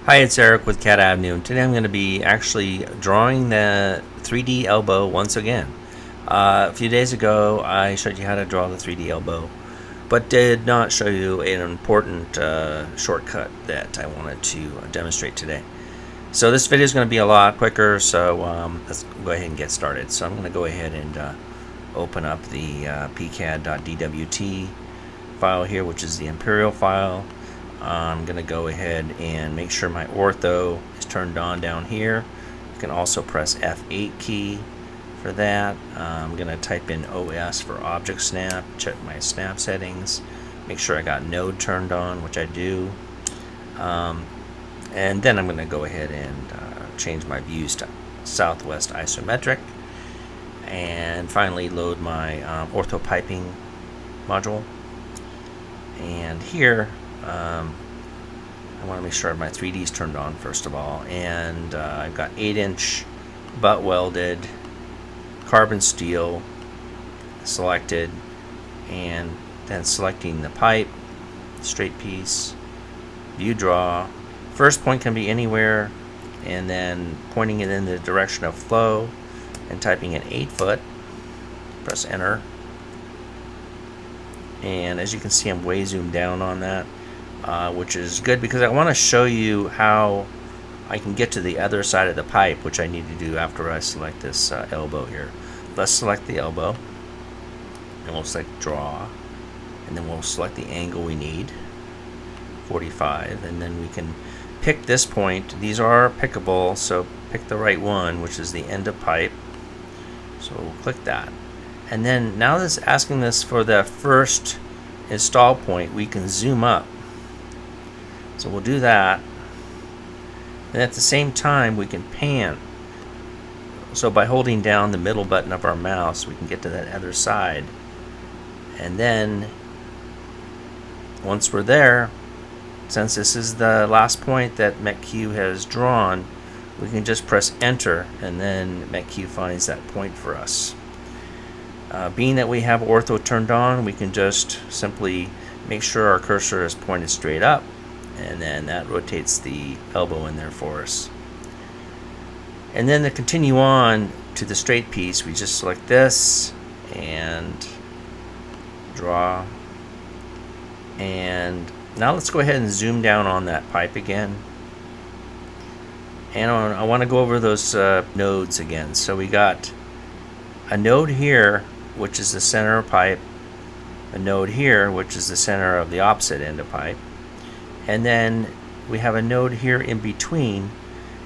Hi, it's Eric with Cat Avenue, and today I'm going to be actually drawing the 3D elbow once again. A few days ago I showed you how to draw the 3D elbow, but did not show you an important shortcut that I wanted to demonstrate today. So this video is going to be a lot quicker, so let's go ahead and get started. So I'm going to go ahead and open up the pcad.dwt file here, which is the Imperial file. I'm going to go ahead and make sure my ortho is turned on down here. You can also press F8 key for that. I'm going to type in OS for object snap, check my snap settings, make sure I got node turned on, which I do. And then I'm going to go ahead and change my views to southwest isometric. And finally load my ortho piping module. And here I want to make sure my 3D is turned on first of all, and I've got 8-inch butt welded carbon steel selected, and then selecting the pipe, straight piece, view draw. First point can be anywhere, and then pointing it in the direction of flow and typing in 8 foot. Press enter. And as you can see, I'm way zoomed down on that, which is good because I want to show you how I can get to the other side of the pipe, which I need to do after I select this elbow here. Let's select the elbow, and we'll select draw, and then we'll select the angle we need, 45, and then we can pick this point. These are pickable, so pick the right one, which is the end of pipe. So we'll click that. And then now that's asking us for the first install point, we can zoom up. So we'll do that. And at the same time, we can pan. So by holding down the middle button of our mouse, we can get to that other side. And then once we're there, since this is the last point that Mech-Q has drawn, we can just press enter, and then Mech-Q finds that point for us. Being that we have ortho turned on, we can just simply make sure our cursor is pointed straight up, and then that rotates the elbow in there for us. And then to continue on to the straight piece, we just select this and draw. And now let's go ahead and zoom down on that pipe again. And I want to go over those nodes again. So we got a node here, which is the center of pipe, a node here, which is the center of the opposite end of pipe, and then we have a node here in between,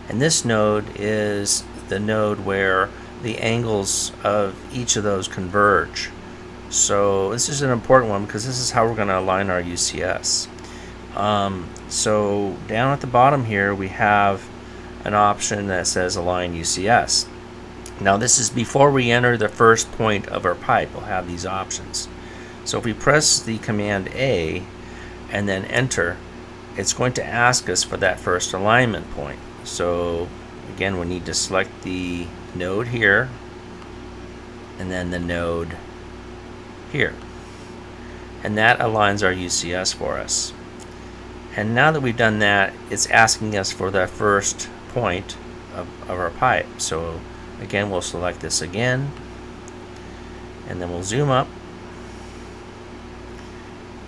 and this node is the node where the angles of each of those converge. So this is an important one because this is how we're going to align our UCS. So down at the bottom here we have an option that says align UCS. Now this is before we enter the first point of our pipe. We'll have these options. So if we press the command A and then enter, it's going to ask us for that first alignment point. So again, we need to select the node here and then the node here. And that aligns our UCS for us. And now that we've done that, it's asking us for that first point of our pipe. So again, we'll select this again, and then we'll zoom up.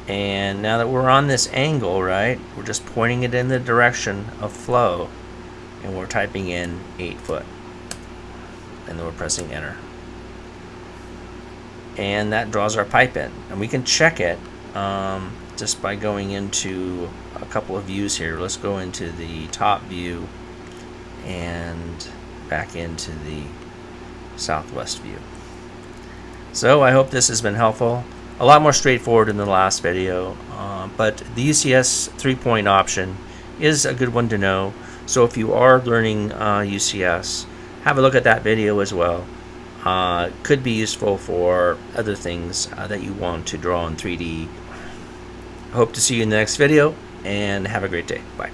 And now that we're on this angle, right, we're just pointing it in the direction of flow, and we're typing in 8 foot. And then we're pressing enter. And that draws our pipe in. And we can check it just by going into a couple of views here. Let's go into the top view and back into the southwest view. So I hope this has been helpful. A lot more straightforward than the last video, but the UCS 3-point option is a good one to know. So if you are learning UCS, have a look at that video as well. Could be useful for other things that you want to draw in 3D. Hope to see you in the next video, and have a great day. Bye.